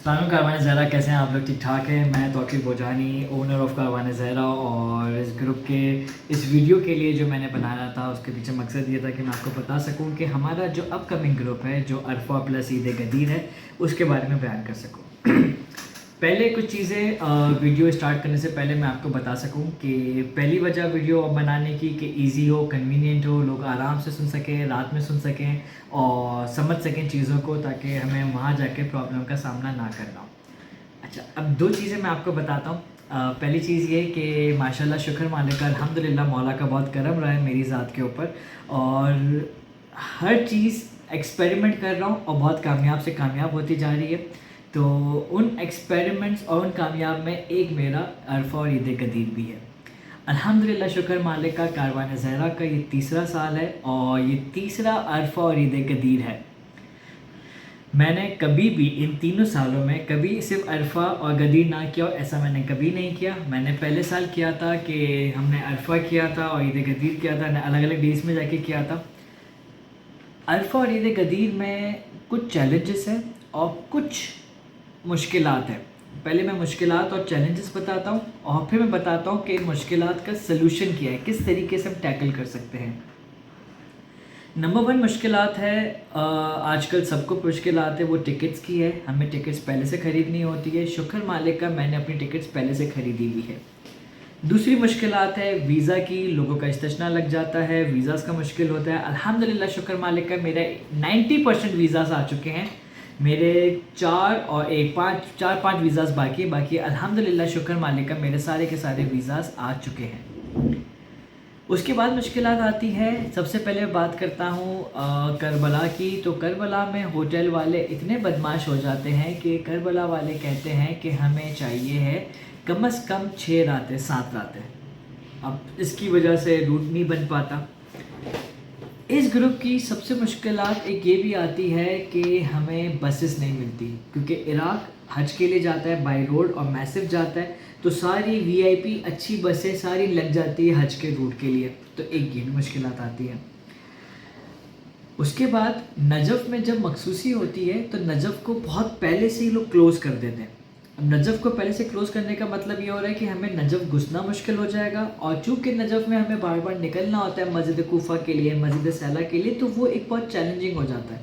अस्सलाम कारवान ज़हरा, कैसे हैं आप लोग? ठीक ठाक है। मैं तौक़ीर बोजानी, ओनर ऑफ़ कारवान ज़हरा, और इस ग्रुप के इस वीडियो के लिए जो मैंने बनाया था उसके पीछे मकसद ये था कि मैं आपको बता सकूं कि हमारा जो अपकमिंग ग्रुप है जो अरफा प्लस ईद गदीर है उसके बारे में बयान कर सकूं। पहले कुछ चीज़ें वीडियो स्टार्ट करने से पहले मैं आपको बता सकूं कि पहली वजह वीडियो बनाने की कि इजी हो, कन्वीनियंट हो, लोग आराम से सुन सकें, रात में सुन सकें और समझ सकें चीज़ों को, ताकि हमें वहाँ जाके प्रॉब्लम का सामना ना करना हो। अच्छा, अब दो चीज़ें मैं आपको बताता हूँ। पहली चीज़ ये कि माशाल्लाह शुक्र मालिक का, अल्हम्दुलिल्लाह मौला का बहुत करम रहा है मेरी ज़ात के ऊपर, और हर चीज़ एक्सपेरिमेंट कर रहा हूँ और बहुत कामयाब से कामयाब होती जा रही है। तो उन एक्सपेरिमेंट्स और उन कामयाब में एक मेरा अरफा और ईद गदीर भी है। अल्हम्दुलिल्लाह शुक्र मालिक का, कारवान ज़हरा का ये तीसरा साल है और ये तीसरा अरफा और ईद गदीर है। मैंने कभी भी इन तीनों सालों में कभी सिर्फ अरफा और गदीर ना किया, और ऐसा मैंने कभी नहीं किया। मैंने पहले साल किया था कि हमने अरफा किया था और ईद गदीर किया था, अलग अलग डेज में जाके किया था। अरफा और ईद गदीर में कुछ चैलेंजेस हैं और कुछ मुश्किलात हैं। पहले मैं मुश्किलात और चैलेंजेस बताता हूँ और फिर मैं बताता हूँ कि इन मुश्किलात का सलूशन क्या है, किस तरीके से हम टैकल कर सकते हैं। नंबर वन मुश्किलात है, आजकल सबको मुश्किलात है वो टिकट्स की है। हमें टिकट्स पहले से ख़रीदनी होती है। शुक्र मालिक का, मैंने अपनी टिकट्स पहले से ख़रीदी हुई है। दूसरी मुश्किलात है वीज़ा की, लोगों का इस्तेशना लग जाता है, वीज़ाज़ का मुश्किल होता है। अल्हम्दुलिल्लाह शुक्र मालिक का, मेरे 90% वीज़ाज़ आ चुके हैं। मेरे चार पाँच वीज़ाज़ बाकी अल्हम्दुलिल्लाह शुक्र मालिक का मेरे सारे के सारे वीज़ाज़ आ चुके हैं। उसके बाद मुश्किलात आती है। सबसे पहले बात करता हूँ करबला की। तो करबला में होटल वाले इतने बदमाश हो जाते हैं कि करबला वाले कहते हैं कि हमें चाहिए है कम से कम 6 रातें 7 रातें। अब इसकी वजह से रूट नहीं बन पाता। इस ग्रुप की सबसे मुश्किलात एक ये भी आती है कि हमें बसेस नहीं मिलती, क्योंकि इराक़ हज के लिए जाता है बाई रोड और मैसिव जाता है, तो सारी वीआईपी अच्छी बसें सारी लग जाती है हज के रूट के लिए, तो एक ये भी मुश्किलात आती है। उसके बाद नजफ़ में जब मखसूसी होती है तो नजफ़ को बहुत पहले से ही लोग क्लोज़ कर देते हैं। अब नजफ़ को पहले से क्लोज़ करने का मतलब ये हो रहा है कि हमें नजफ़ घुसना मुश्किल हो जाएगा, और चूँकि नजफ़ में हमें बार बार निकलना होता है मस्जिद कूफा के लिए, मस्जिद सैला के लिए, तो वो एक बहुत चैलेंजिंग हो जाता है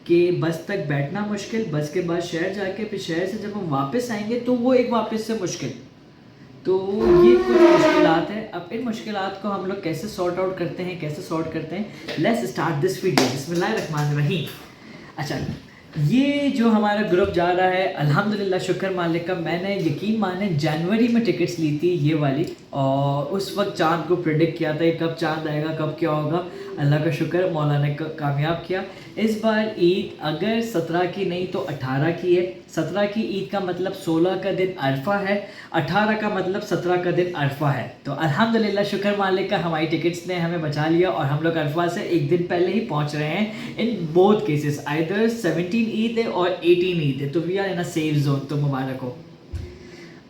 कि बस तक बैठना मुश्किल, बस के बाद शहर जाके फिर शहर से जब हम वापस आएंगे तो वो एक वापस से मुश्किल। तो ये कुछ मुश्किलात है। अब इन मुश्किलात को हम लोग कैसे सॉर्ट आउट करते हैं, कैसे सॉर्ट करते हैं, लेट्स स्टार्ट दिस वीडियो। बिस्मिल्लाहिर्रहमानिर्रहीम। अच्छा, ये जो हमारा ग्रुप जा रहा है, अल्हम्दुलिल्लाह शुक्र मालिक का, मैंने यकीन माने जनवरी में टिकट्स ली थी ये वाली, और उस वक्त चाँद को प्रेडिक्ट किया था कब चाँद आएगा, कब क्या होगा। अल्लाह का शुक्र, मौला ने कामयाब किया। इस बार ईद अगर 17 की नहीं तो 18 की है। 17 की ईद का मतलब 16 का दिन अरफा है, 18 का मतलब 17 का दिन अरफा है। तो अल्हम्दुलिल्लाह शुक्र मालिक का, हमारी टिकट्स ने हमें बचा लिया और हम लोग अरफा से एक दिन पहले ही पहुंच रहे हैं। In both cases either 17 Eid है और 18 ईद है, तो we are in a safe zone, तो मुबारक हो।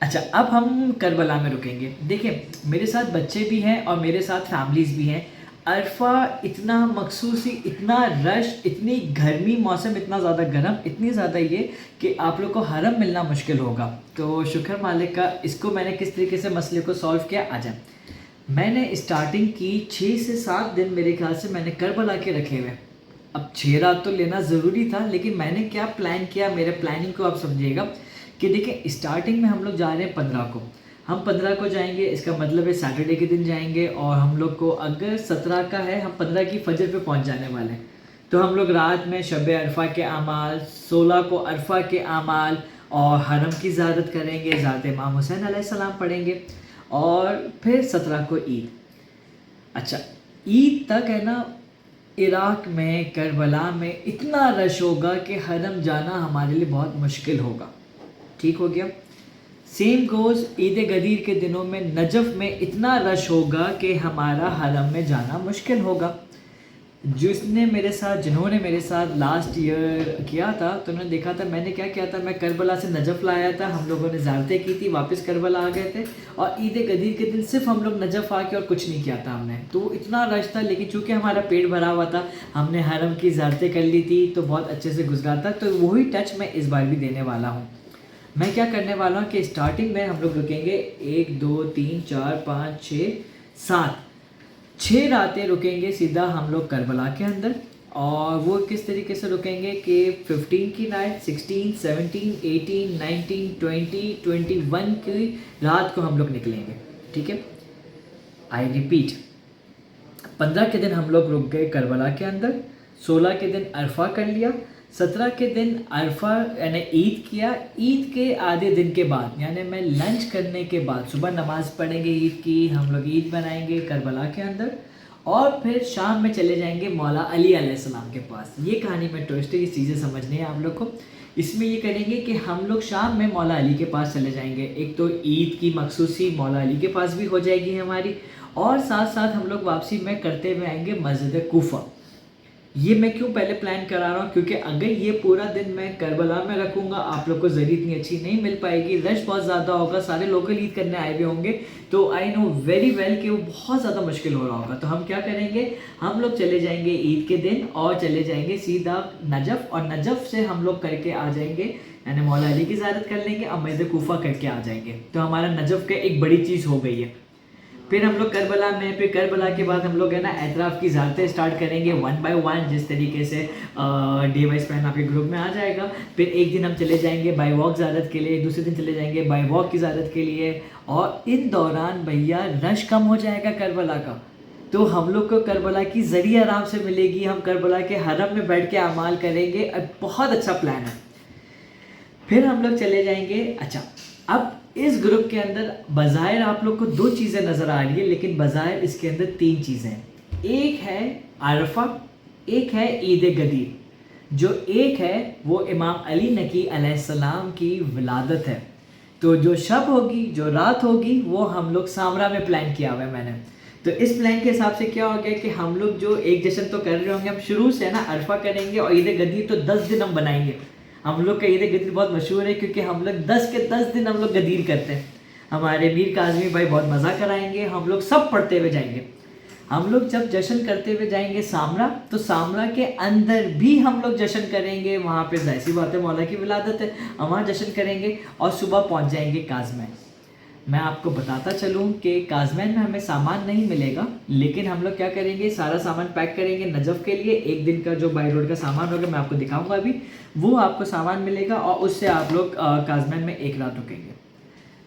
अच्छा, अब हम करबला में रुकेंगे। देखिए, मेरे साथ बच्चे भी हैं और मेरे साथ फैमिलीज़ भी हैं। अरफा इतना मखसूसी, इतना रश, इतनी गर्मी, मौसम इतना ज़्यादा गर्म, इतनी ज़्यादा ये कि आप लोग को हरम मिलना मुश्किल होगा। तो शुक्र मालिक का, इसको मैंने किस तरीके से मसले को सॉल्व किया, आ जाए। मैंने स्टार्टिंग की 6 से 7 दिन मेरे ख्याल से मैंने करबला के रखे हुए। अब 6 रात तो लेना ज़रूरी था, लेकिन मैंने क्या प्लान किया, मेरे प्लानिंग को आप समझिएगा कि देखिए, स्टार्टिंग में हम लोग जा रहे हैं 15 को। हम 15 को जाएंगे, इसका मतलब है सैटरडे के दिन जाएंगे, और हम लोग को अगर 17 का है, हम 15 की फजर पे पहुंच जाने वाले हैं। तो हम लोग रात में शब अरफा के आमाल, 16 को अरफा के आमाल और हरम की ज़ियारत करेंगे, ज़ात इमाम हुसैन अलैहिस्सलाम पढ़ेंगे, और फिर 17 को ईद। अच्छा, ईद तक है ना, इराक़ में करबला में इतना रश होगा कि हरम जाना हमारे लिए बहुत मुश्किल होगा। ठीक हो गया। सेम गोज़ ईद गदीर के दिनों में नजफ़ में इतना रश होगा कि हमारा हरम में जाना मुश्किल होगा। जिन्होंने मेरे साथ लास्ट ईयर किया था, तो उन्होंने देखा था मैंने क्या किया था। मैं करबला से नजफ़ लाया था, हम लोगों ने ज़ियारतें की थी, वापस करबला आ गए थे, और ईद गदीर के दिन सिर्फ हम लोग नजफ़ आके और कुछ नहीं किया था हमने। तो इतना रश था, लेकिन चूँकि हमारा पेट भरा हुआ था, हमने हरम की ज़ियारतें कर ली थी, तो बहुत अच्छे से गुजरा था। तो वही टच मैं इस बार भी देने वाला हूँ। मैं क्या करने वाला हूँ कि स्टार्टिंग में हम लोग रुकेंगे 1 2 3 4 5 6 7 6 रातें रुकेंगे सीधा हम लोग करबला के अंदर। और वो किस तरीके से रुकेंगे कि 15 की नाइट, 16, 17, 18, 19, 20, 21 की रात को हम लोग निकलेंगे। ठीक है, आई रिपीट, 15 के दिन हम लोग रुक गए करबला के अंदर, 16 के दिन अरफा कर लिया, 17 के दिन अरफा यानी ईद किया। ईद के आधे दिन के बाद यानी मैं लंच करने के बाद सुबह नमाज़ पढ़ेंगे ईद की, हम लोग ईद बनाएंगे करबला के अंदर, और फिर शाम में चले जाएंगे मौला अली अलैहिस्सलाम के पास। ये कहानी में ट्विस्ट है, ये चीज़ें समझनी है आप लोग को। इसमें ये करेंगे कि हम लोग शाम में मौला अली के पास चले जाएंगे। एक तो ईद की मखसूसी मौला अली के पास भी हो जाएगी हमारी, और साथ साथ हम लोग वापसी में करते हुए आएंगे मस्जिद कूफा। ये मैं क्यों पहले प्लान करा रहा हूँ, क्योंकि अगर ये पूरा दिन मैं करबला में रखूँगा आप लोग को ज़री इतनी अच्छी नहीं मिल पाएगी, रश बहुत ज़्यादा होगा, सारे लोकल ईद करने आए हुए होंगे, तो आई नो वेरी वेल कि वो बहुत ज़्यादा मुश्किल हो रहा होगा। तो हम क्या करेंगे, हम लोग चले जाएंगे ईद के दिन और चले जाएंगे सीधा नजफ़, और नजफ़ से हम लोग करके आ जाएंगे यानी मौला अली की ज़ियारत कर लेंगे और मस्जिद कूफा करके आ जाएंगे। तो हमारा नजफ़ का एक बड़ी चीज़ हो गई है। फिर हम लोग करबला में, फिर करबला के बाद हम लोग है ना एतराफ़ की ज़ियारतें स्टार्ट करेंगे 1 बाय 1, जिस तरीके से डे वाइज प्लान आपके ग्रुप में आ जाएगा। फिर एक दिन हम चले जाएंगे बाई वॉक ज़ियारत के लिए, दूसरे दिन चले जाएंगे बाई वॉक की ज़ियारत के लिए, और इन दौरान भैया रश कम हो जाएगा करबला का, तो हम लोग को करबला की ज़री आराम से मिलेगी। हम करबला के हरम में बैठ के अमाल करेंगे, बहुत अच्छा प्लान है। फिर हम लोग चले जाएंगे। अच्छा, अब इस ग्रुप के अंदर बज़ाहिर आप लोग को 2 चीज़ें नज़र आ रही है, लेकिन बज़ाहिर इसके अंदर 3 चीज़ें हैं। एक है अरफा, एक है ईद गदीर। जो एक है वो इमाम अली नकी अलैहिस्सलाम की विलादत है। तो जो शब होगी, जो रात होगी, वो हम लोग सामरा में प्लान किया हुआ है मैंने। तो इस प्लान के हिसाब से क्या हो गया कि हम लोग जो एक जश्न तो कर रहे होंगे, हम शुरू से ना अरफा करेंगे, और ईद गदीर तो 10 दिन हम बनाएंगे। हम लोग का ईद गदीर बहुत मशहूर है, क्योंकि हम लोग 10 के 10 दिन हम लोग गदीर करते हैं। हमारे मीर काज़मी भाई बहुत मज़ा कराएंगे, हम लोग सब पढ़ते हुए जाएंगे। हम लोग जब जश्न करते हुए जाएंगे सामरा, तो सामरा के अंदर भी हम लोग जश्न करेंगे। वहाँ पे जाहिर सी बात है मौला की विलादत है, हम वहाँ जश्न करेंगे, और सुबह पहुँच जाएंगे काज़मैन। मैं आपको बताता चलूँ कि काज़मैन में हमें सामान नहीं मिलेगा, लेकिन हम लोग क्या करेंगे, सारा सामान पैक करेंगे नजफ़ के लिए। एक दिन का जो बाई रोड का सामान होगा मैं आपको दिखाऊंगा अभी, वो आपको सामान मिलेगा, और उससे आप लोग काज़मैन में एक रात रुकेंगे।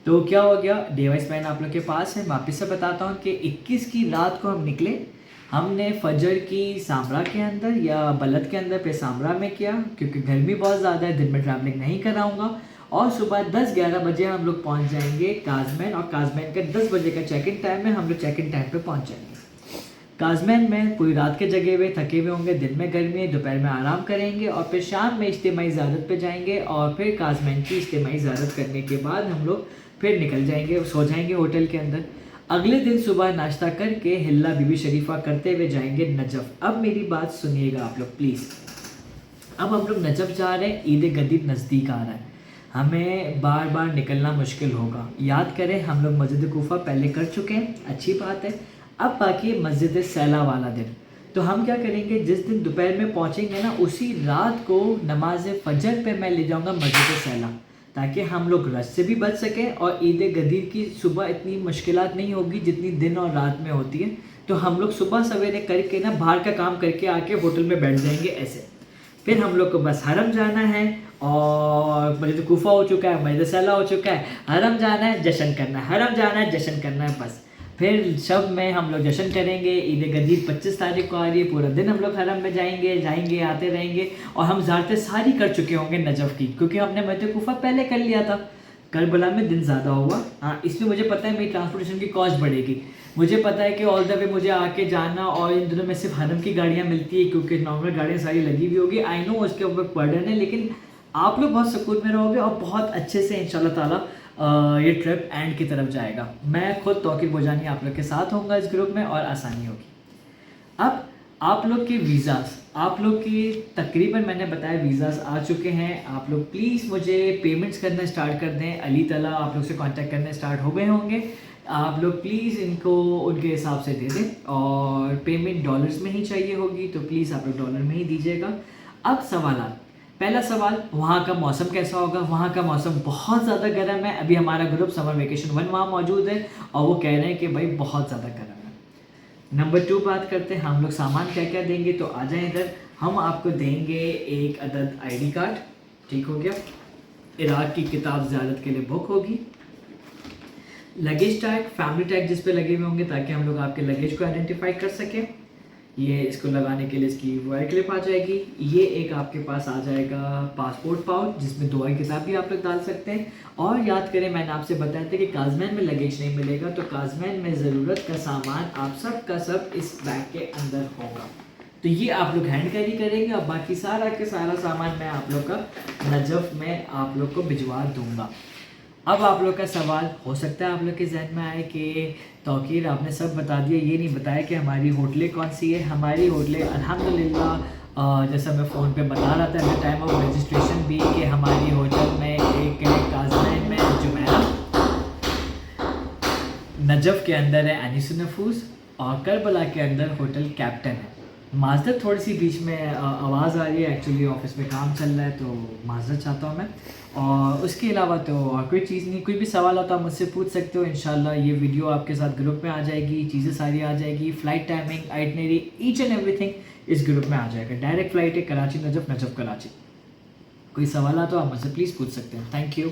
तो क्या हो गया, डिवाइस प्लान आप लोग के पास है। वापस से बताता हूँ कि 21 की रात को हम निकले। हमने फजर की सामरा के अंदर या बलद के अंदर पे सामरा में किया, क्योंकि गर्मी बहुत ज़्यादा है, दिन में ट्रैवलिंग नहीं कराऊँगा। और सुबह 10-11 बजे हम लोग पहुंच जाएंगे काज़मैन, और काज़मैन का 10 बजे का चेक इन टाइम है, हम लोग चेक इन टाइम पे पहुंच जाएंगे। काज़मैन में पूरी रात के जगे हुए थके हुए होंगे, दिन में गर्मी है, दोपहर में आराम करेंगे, और फिर शाम में इज्तिमाई ज़ियारत पे जाएंगे। और फिर काज़मैन की इज्तिमाई ज़ियारत करने के बाद हम लोग फिर निकल जाएंगे, सो जाएंगे होटल के अंदर। अगले दिन सुबह नाश्ता करके हिल्ला बीबी शरीफा करते हुए जाएंगे नजफ़। अब मेरी बात सुनिएगा आप लोग प्लीज़। अब हम लोग नजफ़ जा रहे हैं, ईद गदीर नज़दीक आ रहा है, हमें बार बार निकलना मुश्किल होगा। याद करें हम लोग मस्जिद कूफा पहले कर चुके हैं, अच्छी बात है। अब बाकी मस्जिद सैला वाला दिन, तो हम क्या करेंगे, जिस दिन दोपहर में पहुंचेंगे ना, उसी रात को नमाज फजर पे मैं ले जाऊंगा मस्जिद सैला, ताकि हम लोग रश से भी बच सकें, और ईद गदीर की सुबह इतनी मुश्किलात नहीं होगी जितनी दिन और रात में होती है। तो हम लोग सुबह सवेरे करके ना बाहर का काम करके आके होटल में बैठ जाएंगे ऐसे। फिर हम लोग को बस हरम जाना है, और मस्जिद कूफा हो चुका है, मस्जिद सैला हो चुका है, हरम जाना है, जश्न करना है, हरम जाना है, जश्न करना है, बस। फिर शब में हम लोग जश्न करेंगे। ईद गदीर 25 तारीख को आ रही है, पूरा दिन हम लोग हरम में जाएंगे आते रहेंगे, और हम ज़ियारतें सारी कर चुके होंगे नजफ़ की, क्योंकि हमने मस्जिद कूफा पहले कर लिया था। करबला में दिन ज़्यादा हुआ, हाँ इसमें मुझे पता है मेरी ट्रांसपोर्टेशन की कॉस्ट बढ़ेगी। मुझे पता है कि ऑल द वे मुझे आके जाना, और इन दिनों में सिर्फ हरम की गाड़ियाँ मिलती है, क्योंकि नॉर्मल गाड़ियाँ सारी लगी हुई होगी। आई नो उसके ऊपर बर्डन है, लेकिन आप लोग बहुत सुकून में रहोगे, और बहुत अच्छे से इंशाल्लाह ताला ये ट्रिप एंड की तरफ जाएगा। मैं खुद तौकीर बोजानी आप लोग के साथ होऊंगा इस ग्रुप में, और आसानी होगी। अब आप लोग के वीज़ास, आप लोग की तकरीबन मैंने बताया वीज़ास आ चुके हैं। आप लोग प्लीज़ मुझे पेमेंट्स करना स्टार्ट कर दें। अली ताला आप लोग से कांटेक्ट करने स्टार्ट हो गए होंगे। आप लोग प्लीज़ इनको उनके हिसाब से दे दें, और पेमेंट डॉलर्स में ही चाहिए होगी, तो प्लीज़ आप लोग डॉलर में ही दीजिएगा। अब सवाल, पहला सवाल, वहाँ का मौसम कैसा होगा? वहाँ का मौसम बहुत ज़्यादा गर्म है। अभी हमारा ग्रुप समर वेकेशन 1 वहाँ मौजूद है और वो कह रहे हैं कि भाई बहुत ज़्यादा गर्म है। नंबर 2 बात करते हैं हम लोग सामान क्या क्या देंगे, तो आ जाएं इधर। हम आपको देंगे एक अदद आईडी कार्ड, ठीक हो गया। इराक की किताब ज़ियारत के लिए बुक होगी। लगेज टैग, फैमिली टैग जिस पे लगे हुए होंगे ताकि हम लोग आपके लगेज को आइडेंटिफाई कर सकें। ये इसको लगाने के लिए इसकी वायर क्लिप आ जाएगी। ये एक आपके पास आ जाएगा पासपोर्ट पाउच जिसमें दुआ की किताब भी आप लोग डाल सकते हैं। और याद करें मैंने आपसे बताया था कि काजमैन में लगेज नहीं मिलेगा, तो काजमैन में ज़रूरत का सामान आप सब का सब इस बैग के अंदर होगा। तो ये आप लोग हैंड कैरी करेंगे और बाकी सारा के सारा सामान मैं आप लोग का नजफ़ में आप लोग को भिजवा दूँगा। अब आप लोग का सवाल हो सकता है आप लोग के जहन में आए कि तौकीर आपने सब बता दिया, ये नहीं बताया कि हमारी होटलें कौन सी है। हमारी होटलें अल्हम्दुलिल्लाह जैसा मैं फ़ोन पे बता रहा था at the time of registration भी कि हमारी होटल में एक काज़मैन में जुमेरा, नजफ़ के अंदर है अनीस नफूस और करबला के अंदर होटल कैप्टन है। माज़रत थोड़ी सी बीच में आवाज़ आ रही है, एक्चुअली ऑफिस में काम चल रहा है तो माज़रत चाहता हूँ मैं। और उसके अलावा तो और कोई चीज़ नहीं। कोई भी सवाल हो तो आप मुझसे पूछ सकते हो। इंशाल्लाह ये वीडियो आपके साथ ग्रुप में आ जाएगी, चीज़ें सारी आ जाएगी, flight timing, itinerary, each and everything इस ग्रुप में आ जाएगा। डायरेक्ट फ़्लाइट है कराची नजफ़, नजफ़ कराची। कोई सवाल हो तो आप मुझसे प्लीज़ पूछ सकते हैं। Thank you.